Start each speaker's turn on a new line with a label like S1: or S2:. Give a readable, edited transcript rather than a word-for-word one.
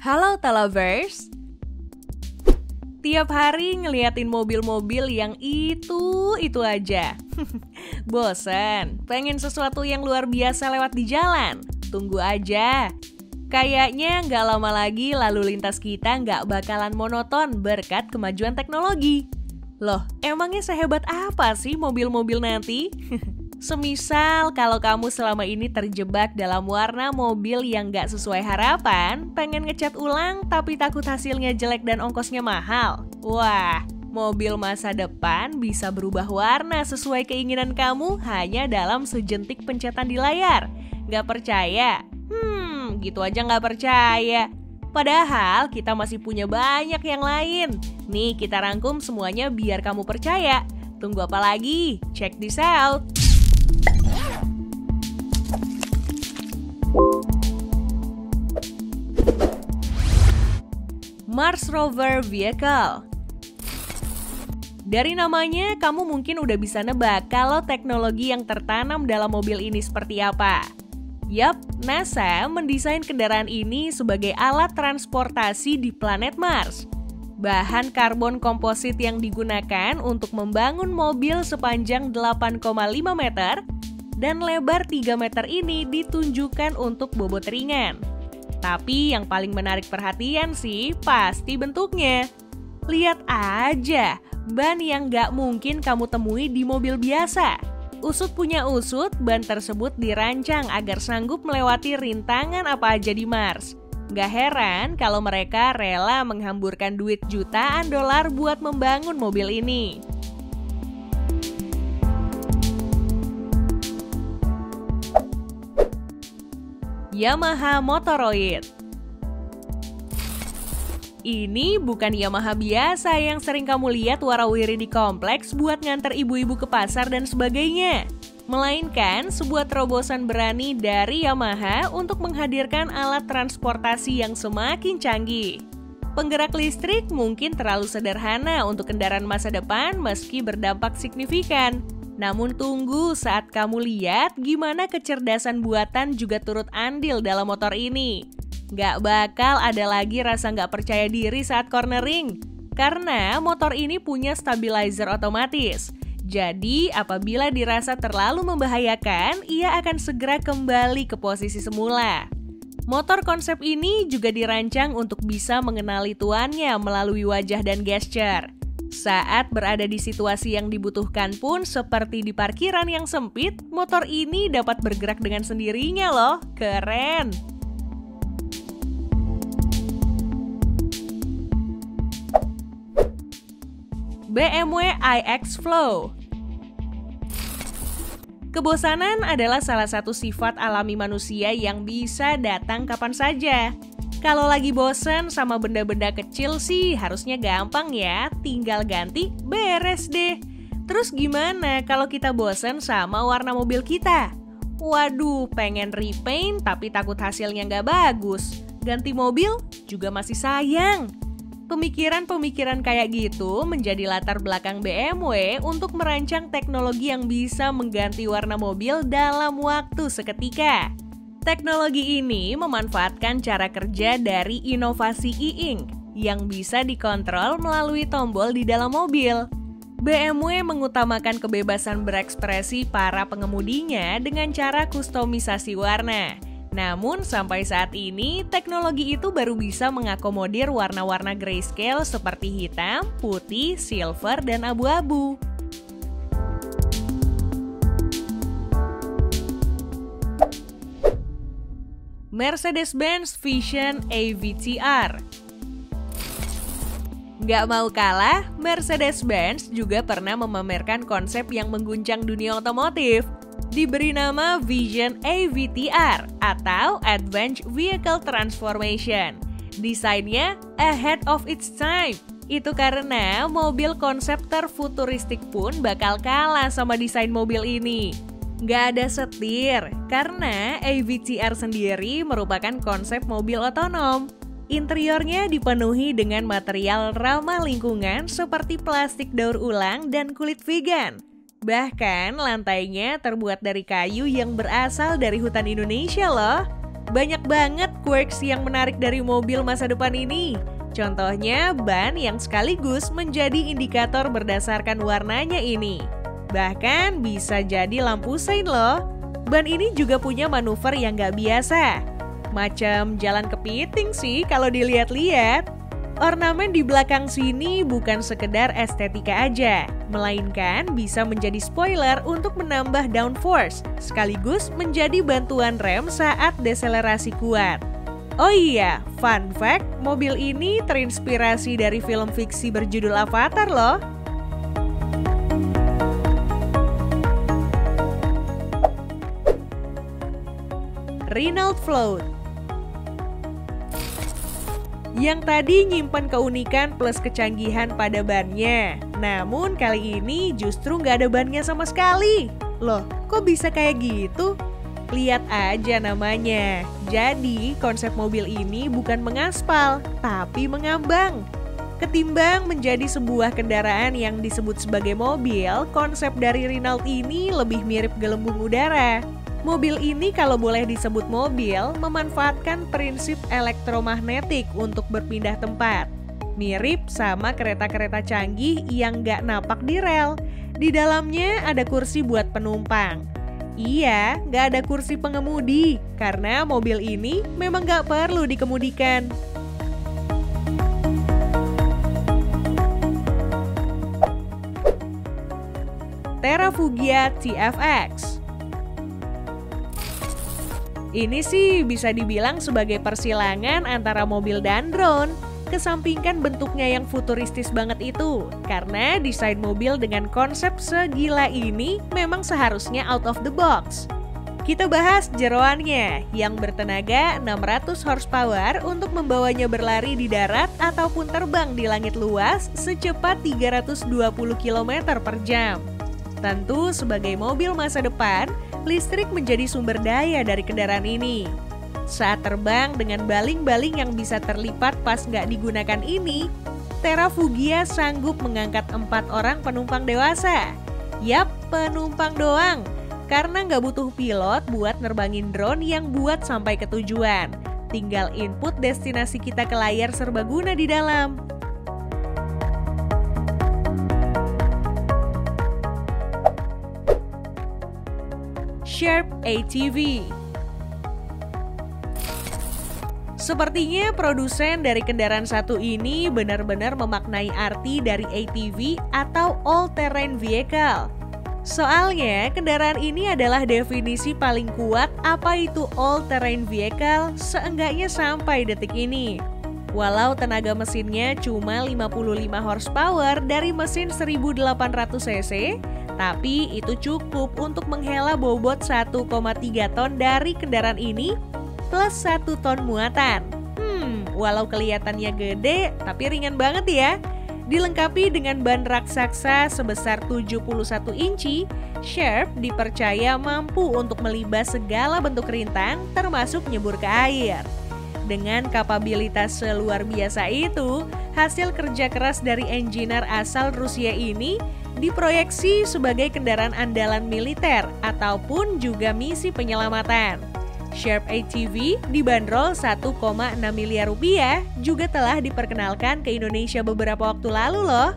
S1: Halo Telovers. Tiap hari ngeliatin mobil-mobil yang itu aja. Bosen, pengen sesuatu yang luar biasa lewat di jalan? Tunggu aja. Kayaknya nggak lama lagi lalu lintas kita nggak bakalan monoton berkat kemajuan teknologi. Loh, emangnya sehebat apa sih mobil-mobil nanti? Semisal kalau kamu selama ini terjebak dalam warna mobil yang nggak sesuai harapan, pengen ngecat ulang tapi takut hasilnya jelek dan ongkosnya mahal. Wah, mobil masa depan bisa berubah warna sesuai keinginan kamu hanya dalam sejentik pencatan di layar. Nggak percaya? Gitu aja nggak percaya. Padahal kita masih punya banyak yang lain. Nih kita rangkum semuanya biar kamu percaya. Tunggu apa lagi? Check this out. Mars Rover Vehicle. Dari namanya, kamu mungkin udah bisa nebak kalau teknologi yang tertanam dalam mobil ini seperti apa. Yap, NASA mendesain kendaraan ini sebagai alat transportasi di planet Mars. Bahan karbon komposit yang digunakan untuk membangun mobil sepanjang 8,5 meter dan lebar 3 meter ini ditunjukkan untuk bobot ringan. Tapi yang paling menarik perhatian sih pasti bentuknya. Lihat aja, ban yang nggak mungkin kamu temui di mobil biasa. Usut punya usut, ban tersebut dirancang agar sanggup melewati rintangan apa aja di Mars. Gak heran kalau mereka rela menghamburkan duit jutaan dolar buat membangun mobil ini. Yamaha Motoroid. Ini bukan Yamaha biasa yang sering kamu lihat warawiri di kompleks buat nganter ibu-ibu ke pasar dan sebagainya. Melainkan sebuah terobosan berani dari Yamaha untuk menghadirkan alat transportasi yang semakin canggih. Penggerak listrik mungkin terlalu sederhana untuk kendaraan masa depan meski berdampak signifikan. Namun tunggu saat kamu lihat gimana kecerdasan buatan juga turut andil dalam motor ini. Gak bakal ada lagi rasa gak percaya diri saat cornering, karena motor ini punya stabilizer otomatis. Jadi apabila dirasa terlalu membahayakan, ia akan segera kembali ke posisi semula. Motor konsep ini juga dirancang untuk bisa mengenali tuannya melalui wajah dan gesture. Saat berada di situasi yang dibutuhkan pun seperti di parkiran yang sempit, motor ini dapat bergerak dengan sendirinya loh, keren! BMW iX Flow. Kebosanan adalah salah satu sifat alami manusia yang bisa datang kapan saja. Kalau lagi bosen sama benda-benda kecil sih harusnya gampang ya, tinggal ganti, beres deh. Terus gimana kalau kita bosen sama warna mobil kita? Waduh, pengen repaint tapi takut hasilnya nggak bagus. Ganti mobil juga masih sayang. Pemikiran-pemikiran kayak gitu menjadi latar belakang BMW untuk merancang teknologi yang bisa mengganti warna mobil dalam waktu seketika. Teknologi ini memanfaatkan cara kerja dari inovasi e-ink yang bisa dikontrol melalui tombol di dalam mobil. BMW mengutamakan kebebasan berekspresi para pengemudinya dengan cara kustomisasi warna. Namun sampai saat ini, teknologi itu baru bisa mengakomodir warna-warna grayscale seperti hitam, putih, silver, dan abu-abu. Mercedes-Benz Vision AVTR. Gak mau kalah, Mercedes-Benz juga pernah memamerkan konsep yang mengguncang dunia otomotif. Diberi nama Vision AVTR atau Advanced Vehicle Transformation. Desainnya ahead of its time. Itu karena mobil konsep terfuturistik pun bakal kalah sama desain mobil ini. Gak ada setir, karena AVTR sendiri merupakan konsep mobil otonom. Interiornya dipenuhi dengan material ramah lingkungan seperti plastik daur ulang dan kulit vegan. Bahkan lantainya terbuat dari kayu yang berasal dari hutan Indonesia loh. Banyak banget quirks yang menarik dari mobil masa depan ini. Contohnya ban yang sekaligus menjadi indikator berdasarkan warnanya ini. Bahkan bisa jadi lampu sein loh. Ban ini juga punya manuver yang gak biasa. Macam jalan kepiting sih kalau dilihat-lihat. Ornamen di belakang sini bukan sekedar estetika aja, melainkan bisa menjadi spoiler untuk menambah downforce, sekaligus menjadi bantuan rem saat deselerasi kuat. Oh iya, fun fact, mobil ini terinspirasi dari film fiksi berjudul Avatar loh. Renault Float. Yang tadi nyimpan keunikan plus kecanggihan pada bannya. Namun kali ini justru nggak ada bannya sama sekali. Loh, kok bisa kayak gitu? Lihat aja namanya. Jadi konsep mobil ini bukan mengaspal, tapi mengambang. Ketimbang menjadi sebuah kendaraan yang disebut sebagai mobil, konsep dari Renault ini lebih mirip gelembung udara. Mobil ini kalau boleh disebut mobil, memanfaatkan prinsip elektromagnetik untuk berpindah tempat. Mirip sama kereta-kereta canggih yang nggak napak di rel. Di dalamnya ada kursi buat penumpang. Iya, nggak ada kursi pengemudi, karena mobil ini memang nggak perlu dikemudikan. Terrafugia TFX. Ini sih bisa dibilang sebagai persilangan antara mobil dan drone. Kesampingkan bentuknya yang futuristis banget itu, karena desain mobil dengan konsep segila ini memang seharusnya out of the box. Kita bahas jeroannya yang bertenaga 600 horsepower untuk membawanya berlari di darat ataupun terbang di langit luas secepat 320 km per jam. Tentu sebagai mobil masa depan, listrik menjadi sumber daya dari kendaraan ini. Saat terbang dengan baling-baling yang bisa terlipat pas nggak digunakan ini, Terrafugia sanggup mengangkat 4 orang penumpang dewasa. Yap, penumpang doang. Karena nggak butuh pilot buat nerbangin drone yang buat sampai ke tujuan. Tinggal input destinasi kita ke layar serbaguna di dalam. Sharp ATV. Sepertinya produsen dari kendaraan satu ini benar-benar memaknai arti dari ATV atau all-terrain vehicle. Soalnya kendaraan ini adalah definisi paling kuat apa itu all-terrain vehicle seenggaknya sampai detik ini. Walau tenaga mesinnya cuma 55 horsepower dari mesin 1800 cc, tapi itu cukup untuk menghela bobot 1,3 ton dari kendaraan ini plus 1 ton muatan. Walau kelihatannya gede, tapi ringan banget ya. Dilengkapi dengan ban raksasa sebesar 71 inci, Sharp dipercaya mampu untuk melibas segala bentuk rintang termasuk nyebur ke air. Dengan kapabilitas seluar biasa itu, hasil kerja keras dari engineer asal Rusia ini diproyeksi sebagai kendaraan andalan militer ataupun juga misi penyelamatan. Sharp ATV dibanderol 1,6 miliar rupiah juga telah diperkenalkan ke Indonesia beberapa waktu lalu loh.